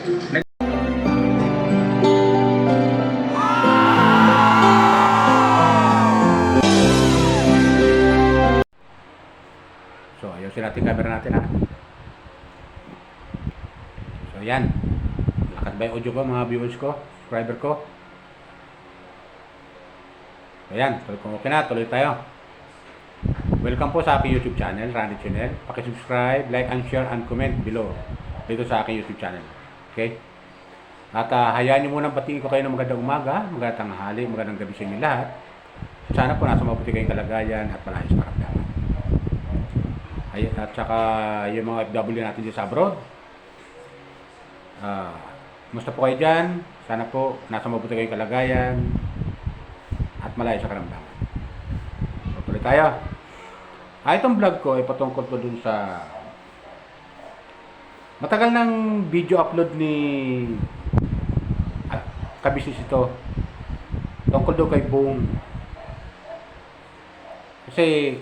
So, ayusin natin camera natin ha. So, yan. Lakas ba yung audio ko mga viewers ko? Subscriber ko? So, yan. Kung okay na, tuloy tayo. Welcome po sa aking YouTube channel, Randy Channel. Paki-subscribe, like, and share, and comment below dito sa aking YouTube channel. Okay? At hayaan nyo munang batiin ko kayo ng magandang umaga, magandang tanghali, magandang gabi sa inyo lahat. Sana po nasa mabuti kayong kalagayan at malayos maramdaman. At saka yung mga FW natin dito sa abroad. Musta po kayo dyan? Sana po nasa mabuti kayong kalagayan at malayos sa karamdaman. So, tuloy tayo. Itong vlog ko ay patungkol po dun sa matagal ng video upload ni kabisnes ito tungkol doon kay Bong. Kasi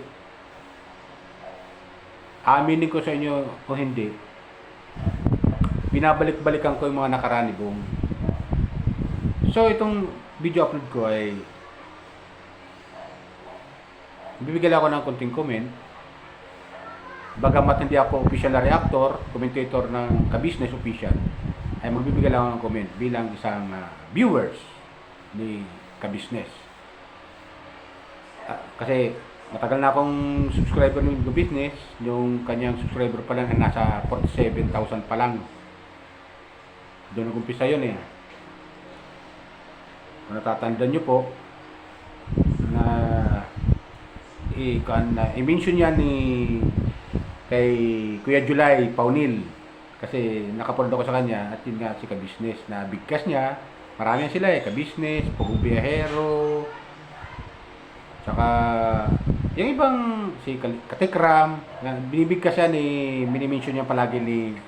aminin ko sa inyo kung hindi, binabalik-balikan ko yung mga nakaraan ni Bong. So itong video upload ko ay bibigyan ako ng konting comment. Bagamat hindi ako official na reactor, commentator ng kabisnes official, ay magbibigay lang ako ng comment bilang isang viewers ni kabisnes. Kasi matagal na akong subscriber ng kabisnes, yung kanyang subscriber pa lang ay nasa 47,000 pa lang. Doon nag-umpisa yun eh. Kung natatandaan nyo po, na i-mention niya ni kay Kuya July Paunil kasi nakapanood ako sa kanya at yun nga si kabisnes na bigkas niya, marami sila eh, kabisnes, Pugong Biyahero, saka yung ibang si Katikram, binibigkas siya minimension niya palagi ni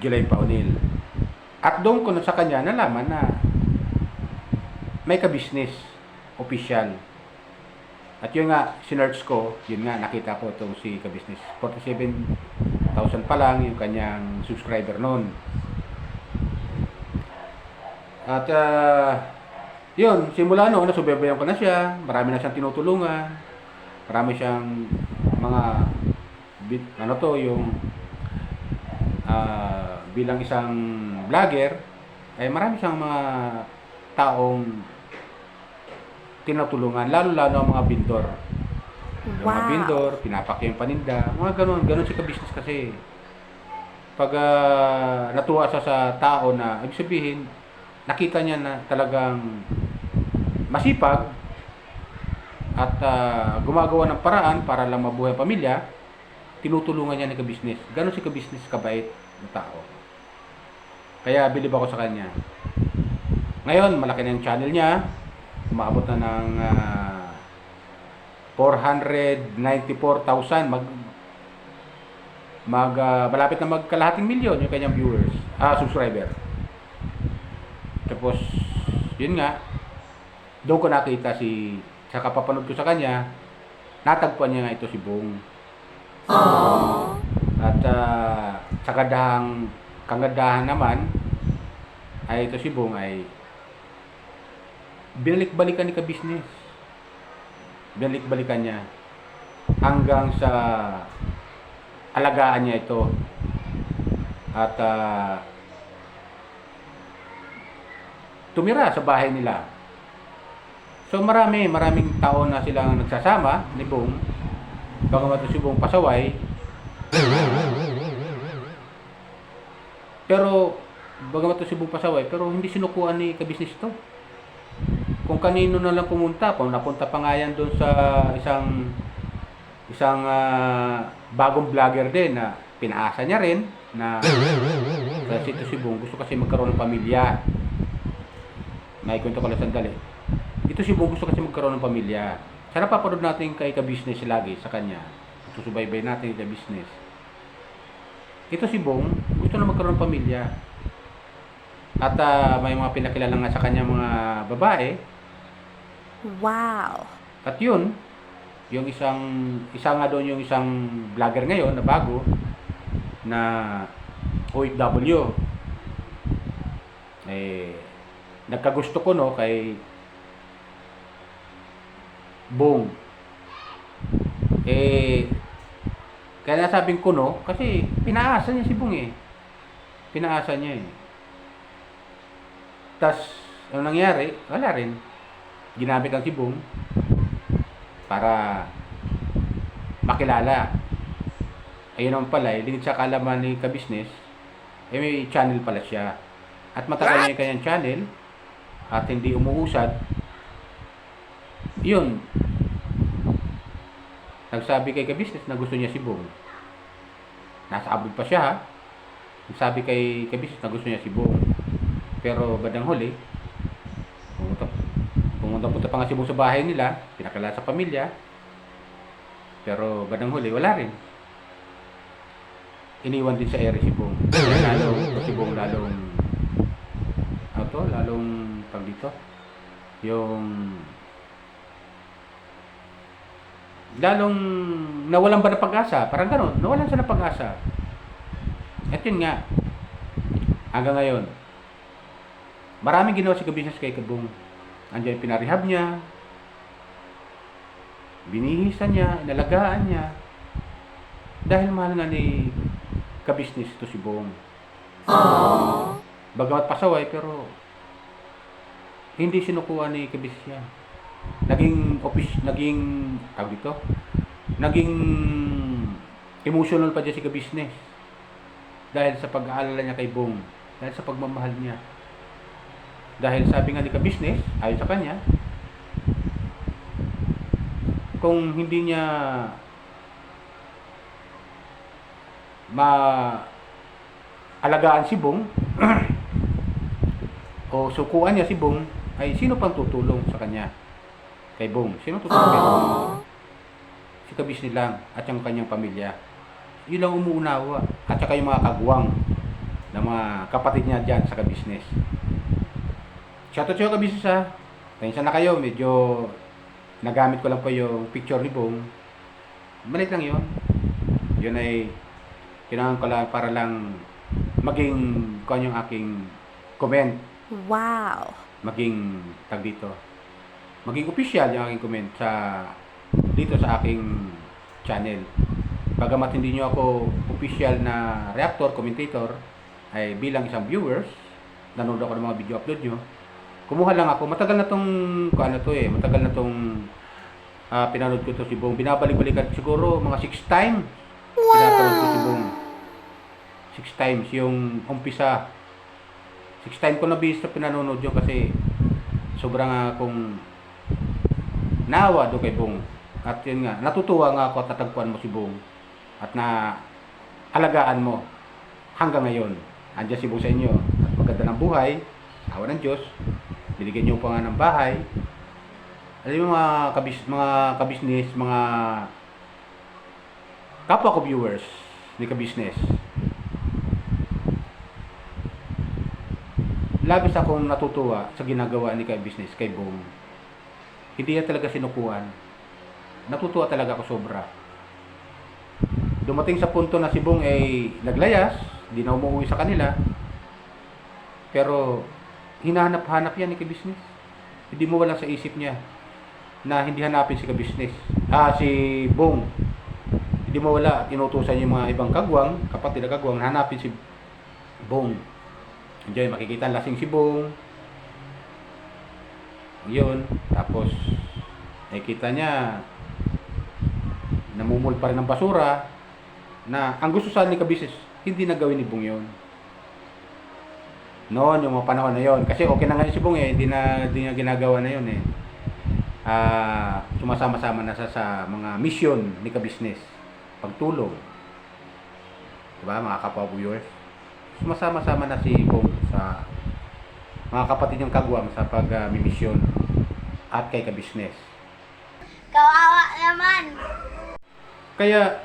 July Paunil. At doon ko sa kanya nalaman na may kabisnes official. At yun nga, sinearch ko, yun nga, nakita ko itong si kabisnes. 47,000 pa lang yung kanyang subscriber noon. At yun, simula noon, nasubaybayan ko na siya. Marami na siyang tinutulungan. Marami siyang mga, bilang isang vlogger, ay marami siyang mga taong tinutulungan, lalo-lalo ang mga vendor. Yung mga vendor, pinapaki yung paninda, mga ganun si kabisnes kasi. Pag natuwa siya sa tao na, ibig sabihin, nakita niya na talagang masipag at gumagawa ng paraan para lang mabuhay ang pamilya, tinutulungan niya ni kabisnes. Ganun si kabisnes kabait na tao. Kaya bilib ako sa kanya. Ngayon, malaki na yung channel niya. Umabot na ng 494,000. Malapit na magkalahating milyon yung kanyang viewers, subscriber. Tapos, yun nga, doon ko nakita sa kapapanood ko sa kanya, natagpuan niya nga ito si Bong. At sa kagandahan naman, ay ito si Bong ay binalik-balikan ni kabisnes. Binalik-balikan niya hanggang sa alagaan niya ito. At tumira sa bahay nila. So maraming tao na silang nagsasama ni Bong. Bagamat si Bong pasaway. Pero bagamat si Bong pasaway, pero hindi sinukuan ni kabisnes ito. Kung kanino na lang pumunta, kung napunta pa nga yan doon sa isang bagong vlogger din na pinaasa niya rin na kasi ito si Bong gusto kasi magkaroon ng pamilya. May kwento ko lang sandali. Ito si Bong gusto kasi magkaroon ng pamilya. Sana papanood natin kay kabisnes lagi sa kanya. Susubaybay natin kay kabisnes. Ito si Bong gusto na magkaroon ng pamilya. At may mga pinakilala nga sa kanya mga babae. Wow! At yun, yung isa nga doon yung isang vlogger ngayon na bago na OFW. Eh, nagkagusto ko no kay Bong. Eh, kaya nasabing ko no, kasi pinaasa niya si Bong eh. Pinaasa niya eh. Tas, ano nangyari? Wala rin. Ginamit ang si Bong para makilala. Ayun naman pala, din sa kaalaman ni Kabisnes, eh may channel pala siya. At matagal na yung kanyang channel, at hindi umuusad. Yun, nagsabi kay Kabisnes na gusto niya si Bong. Nasa abroad pa siya ha. Nagsabi kay Kabisnes na gusto niya si Bong. Pero badang huli, pumunta pa nga si Bong sa bahay nila, pinakilala sa pamilya. Pero badang huli, wala rin. Iniwan din sa ere si Bong. Si Bong lalong pag dito, yung lalong nawalan ba ng pag-asa, parang gano'n, nawalan siya ng pag-asa. At yun nga, hanggang ngayon, maraming ginawa si Kabisnes kay Bong. Andiyan pinarehab niya, binihisan niya, inalagaan niya, dahil mahal nga ni Kabisnes to si Bong. Bagamat pasaway, pero hindi sinukuha ni Kabisnes yan. Naging emotional pa dyan si Kabisnes dahil sa pag-aalala niya kay Bong, dahil sa pagmamahal niya, dahil sabi nga ni Kabisnes ayon sa kanya, kung hindi niya maalagaan si Bong o sukuan niya si Bong, ay sino pang tutulong sa kanya? Kay Bong. Sino tutulong kay Bong? Si Kabisnes lang at yung kanyang pamilya. Yun lang umuunawa. At saka yung mga kagwang na mga kapatid niya dyan sa Kabisnes. Shoutout sa'yo Kabisnes ha. Pasensya na kayo. Medyo nagamit ko lang po yung picture ni Bong. Maliit lang yun. Yun ay kailangan ko lang para lang maging kung yung aking comment. Wow! Maging tag dito. Maging official yung aking comment sa dito sa aking channel. Bagamat hindi nyo ako official na reactor, commentator, ay bilang isang viewers, nanonood ako ng mga video upload nyo, kumuha lang ako. Matagal na tong matagal na tong pinanood ko to si Bong. Binabalik-balikan siguro mga 6 times. Pinapanood ko si Bong. 6 times yung umpisa. 6 times ko na bis na pinanonood yun kasi sobrang akong naawa do kay Bong. At yun nga, natutuwa nga ako at natagpuan mo si Bong at na alagaan mo hanggang ngayon. Andiyan si Bong sa inyo at maganda ng buhay, awa ng Diyos, binigyan niyo pa nga ng bahay. Alam mo mga kabisnes, mga kapwa ko viewers ni Kabisnes, labis akong natutuwa sa ginagawa ni Kabisnes kay Bong. Hindi niya talaga sinukuan. Natutuwa talaga ako sobra. Dumating sa punto na si Bong ay naglayas, hindi na umuwi sa kanila. Pero hinahanap-hanap yan ni Kabisnes. Hindi mo wala sa isip niya na hindi hanapin si Kabisnes. Si Bong. Hindi mo wala, tinutusan yung mga ibang kagwang, kapatid na kagwang, hanapin si Bong. Diyan makikita lasing si Bong. Yun, tapos nakikita niya namumul pa rin ng basura na ang gusto sana ni Kabisnes hindi na gawin ni Bong yun. Noon, yung mga panahon na yun. Kasi okay na nga si Bong eh, hindi niya ginagawa na yun eh. Sumasama-sama na sa mga mission ni Kabisnes. Pagtulong. Diba mga kapwa viewers? Sumasama-sama na si Bong sa mga kapatid niyang kagwang sa pag-misyon at kay Kabisnes. Kawawa naman! Kaya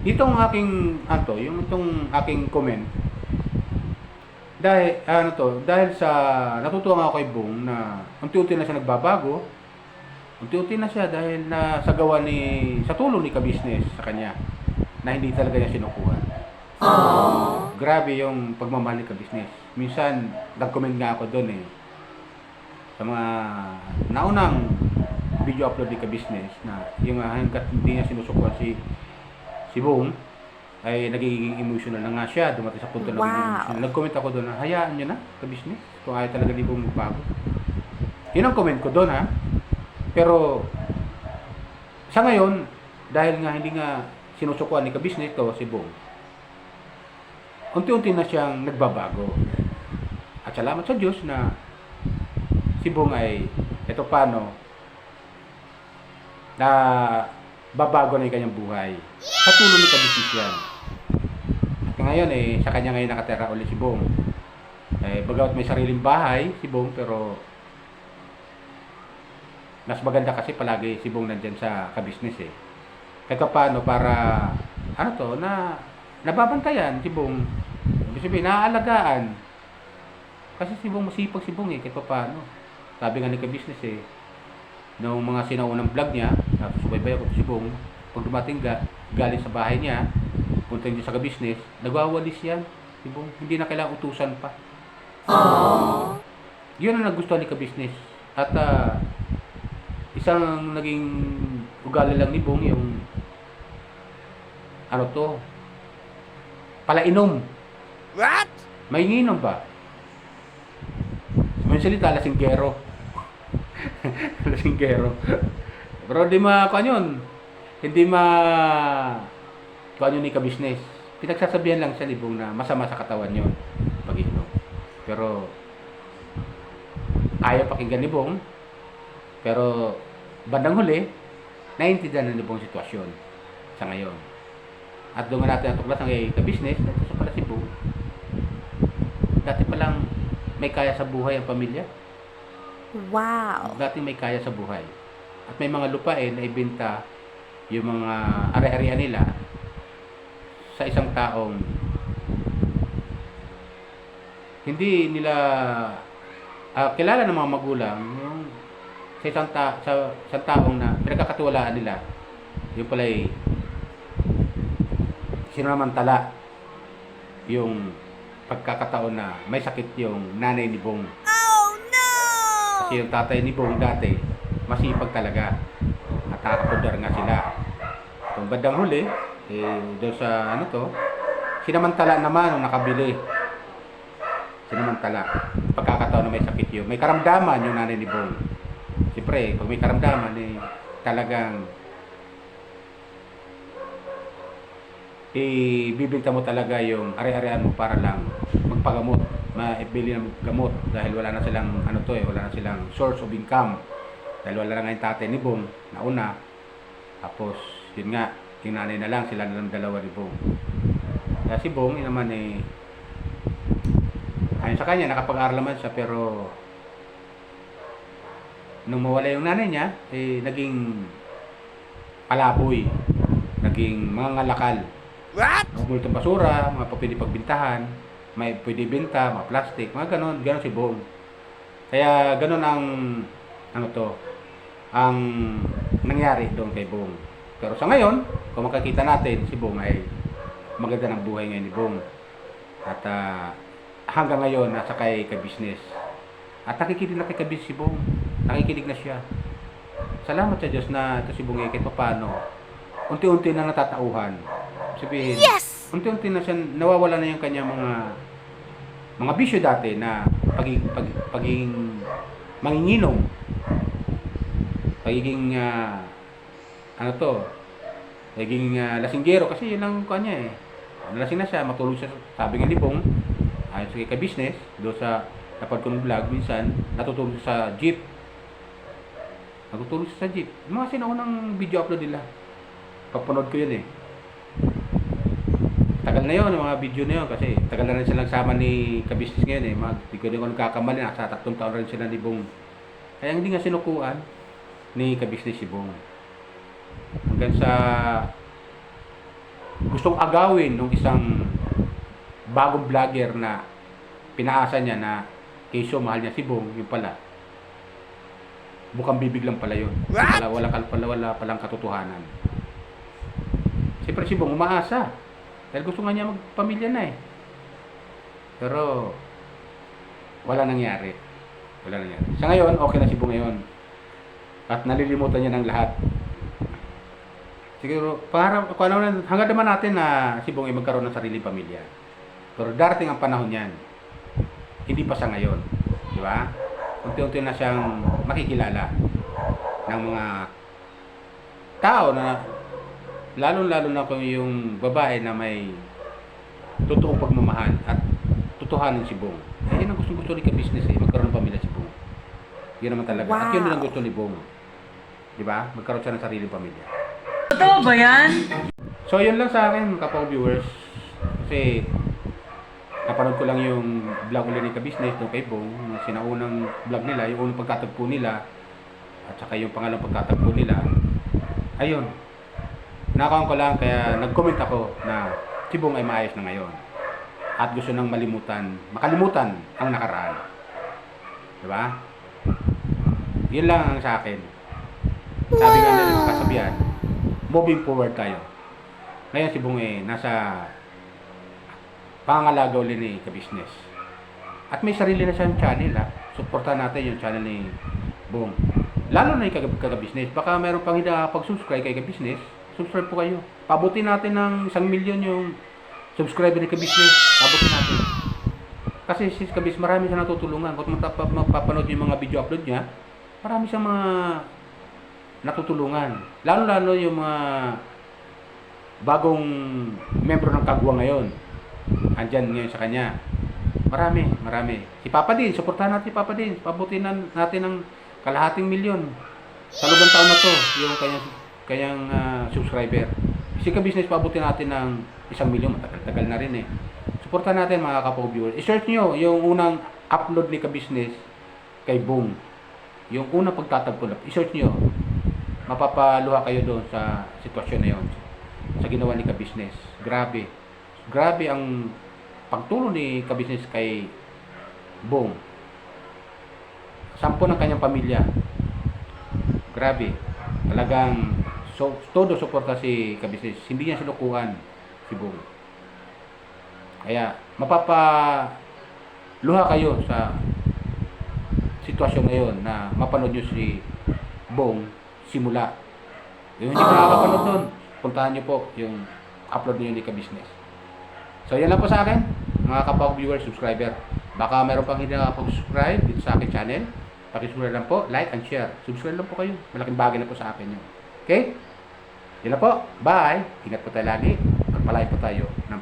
itong aking itong aking comment dahil sa natutuwa nga ako kay Bong na unti-unti na siya nagbabago, unti-unti na siya dahil na sa tulong ni Kabisnes sa kanya na hindi talaga niya sinukuhan. Grabe yung pagmamahal ni ka-business. Minsan, nag-comment nga ako doon eh. Sa mga naunang video upload ni ka-business na yung hanggat hindi niya sinusukuan si Bong, ay nagiging emotional na nga siya. Dumating sa punto na nagiging Wow. emotional. Nag-comment ako doon na hayaan niyo na ka-business kung ayaw talaga ni Bong magbago. Yun ang comment ko doon ha. Pero sa ngayon, dahil nga hindi nga sinusukuan ni ka-business to si Bong, unti-unti na siyang nagbabago. At salamat sa Diyos na si Bong ay ito paano na babago na yung kanyang buhay. Sa tulong ni ka-business yan. At ngayon sa kanya ngayon nakatira ulit si Bong. Bagamat may sariling bahay si Bong, pero mas maganda kasi palagi si Bong nandyan sa ka-business eh. Kahit paano para nababantayan si Bong. Ibig sabihin, naaalagaan. Kasi si Bong masipag si Bong eh, kahit paano. Sabi nga ni ka-business noong mga sinaunang vlog niya, nasusubaybay ako si Bong, pag dumating galing sa bahay niya, punta niya sa ka-business, nagwawalis yan si Bong. Hindi na kailangang utusan pa. Yun ang nagustuhan ni ka-business. At isang naging ugali lang ni Bong yung palainom. What? May nginom ba? May salita, lasinggero. Lasinggero. Pero di yun. Hindi yun ni ka-business. Pinagsasabihan lang siya ni Bong na masama sa katawan yun pag-inom. Pero ayaw pakinggan ni Bong. Pero bandang huli, naiintindihan na ni Bong sitwasyon sa ngayon. At doon nga natin natuklasan kay ka-business, ito pala si Bong. Dati palang may kaya sa buhay ang pamilya. Wow. Dati may kaya sa buhay. At may mga lupain na ibenta yung mga ari-arian nila sa isang taong hindi nila kilala ng mga magulang yung sa isang taong na pinagkakatiwalaan nila. Yung pala sinamantala yung pagkakataon na may sakit yung nanay ni Bong. Oh no! Kasi yung tatay ni Bong dati, masipag talaga. At nakakapundar nga sila. Kung bandang huli, doon sa sinamantala naman nung nakabili. Sinamantala. Pagkakataon na may sakit yun. May karamdaman yung nanay ni Bong. Siyempre, pag may karamdaman, talagang ibibinta mo talaga yung ari-arian mo para lang magpagamot, maibili ng gamot dahil wala na silang wala na silang source of income. Dahil wala na nga yung tatay ni Bong na una. Tapos yun nga, yung nanay na lang, sila na lang dalawa ni Bong. Kaya si Bong yun naman ayon sa kanya nakapag-aral naman siya, pero nung mawala yung nanay niya, naging palaboy, naging mga ngalakal. What? Multong basura, mga pwede pagbintahan, may pwede benta, mga plastic, mga ganon si Bong. Kaya ganon ang ang nangyari doon kay Bong. Pero sa ngayon, kung makakita natin, si Bong ay maganda ng buhay ngayon ni Bong. At hanggang ngayon, nasa kay ka-business. At nakikinig na kay ka-business si Bong. Nakikinig na siya. Salamat sa Diyos na ito si Bong kahit paano, unti-unti na natatauhan. Sabihin, Yes! unti-unti na siya, nawawala na yung kanya mga bisyo dati na pagiging manginginom, pagiging pagiging lasinggero, kasi yun lang kanya nalasing na siya, matulog siya, sabi nga ni Bong, ayon sa ka-business, doon sa napad kong vlog, minsan natutulog siya sa jeep. Natutulog siya sa jeep. Yung mga sinaunang video upload nila, pagpanood ko yun tagal na yun, yung mga video na yun, kasi tagal na rin silang sama ni ka-business ngayon di ko nagkakamali, nasa 3 taon rin sila ni Bong. Kaya hindi nga sinukuan ni ka-business si Bong. Hanggang sa gustong agawin ng isang bagong vlogger na pinaasa niya na kesyo mahal niya si Bong, yung pala bukang bibig lang pala yun. Wala palang katotohanan. Siyempre si Bong umaasa. Dahil gusto nga niya magpamilya na eh. Pero, wala nangyari. Wala nangyari. Sa ngayon, okay na si Bong ngayon. At nalilimutan niya ng lahat. Siguro, kung ano, hanggang naman natin na si Bong ay magkaroon ng sariling pamilya. Pero darating ang panahon niyan. Hindi pa sa ngayon. Di ba? Unti-unti na siyang makikilala ng mga tao na lalo-lalo na kung yung babae na may totoong pagmamahal at totohanan si Bong. Eh, yun ang gusto ni ka-business eh. Magkaroon ng pamilya si Bong. Yun naman talaga. At yun din ang gusto ni Bong. Di ba? Magkaroon siya ng sariling pamilya. Totoo ba yan? So, yun lang sa akin, kapag viewers. Kasi, napanood ko lang yung vlog ulit ni ka-business doon kay Bong. Yung sinaunang vlog nila, yung unang pagkatagpo nila, at saka yung pangalang pagkatagpo nila. Ayun. Nakaon ko lang, kaya nag-comment ako na si Bong ay maayos na ngayon. At gusto nang makalimutan ang nakaraan. Diba? Yun lang ang sa akin. Sabi nga nila yung kasabihan, moving forward tayo. Ngayon si Bong nasa pangangalaga ulit ni ka-business. At may sarili na siyang channel ha. Suportahan natin yung channel ni Bong. Lalo na yung ka-business. Baka meron pang hindi nakapag-subscribe kay ka-business. Subscribe po kayo. Pabuti natin ng 1 million yung subscriber ni ka-business. Pabuti natin. Kasi si ka-business marami siya natutulungan. Kung magpapanood yung mga video upload niya, marami siyang mga natutulungan. Lalo-lalo yung mga bagong membro ng Kagwa ngayon. Andyan ngayon sa kanya. Marami. Si Papa din, suportahan natin si Papa din. Pabutin natin ng kalahating milyon. Sa lubang taon na to, yung kanyang subscriber. Si ka-business, pabutin natin ng 1 milyon. Matagal-tagal na rin eh. Suportahan natin mga kapag-viewers. I-search nyo yung unang upload ni ka-business kay Bong. Yung unang pagtatagpo na. I-search nyo. Mapapaluha kayo doon sa sitwasyon na yun. Sa ginawa ni ka-business. Grabe ang pagtulong ni ka-business kay Bong. 10 ng kanyang pamilya. Grabe. Talagang todo suporta si ka-business. Hindi niya sinukuhan si Bong. Kaya mapapaluha kayo sa sitwasyon ngayon na mapanood nyo si Bong simula. Yung hindi nakakapanood doon, puntahan nyo po yung upload niyo ni ka-business. So, yan lang po sa akin, mga kapag-viewer, subscriber. Baka meron pang hindi nakapag-subscribe dito sa akin channel. Pakisubscribe lang po, like and share. Subscribe lang po kayo. Malaking bagay na po sa akin yun. Okay? Yan lang po. Bye! Ingat po tayo lagi. Pagpalain po tayo ng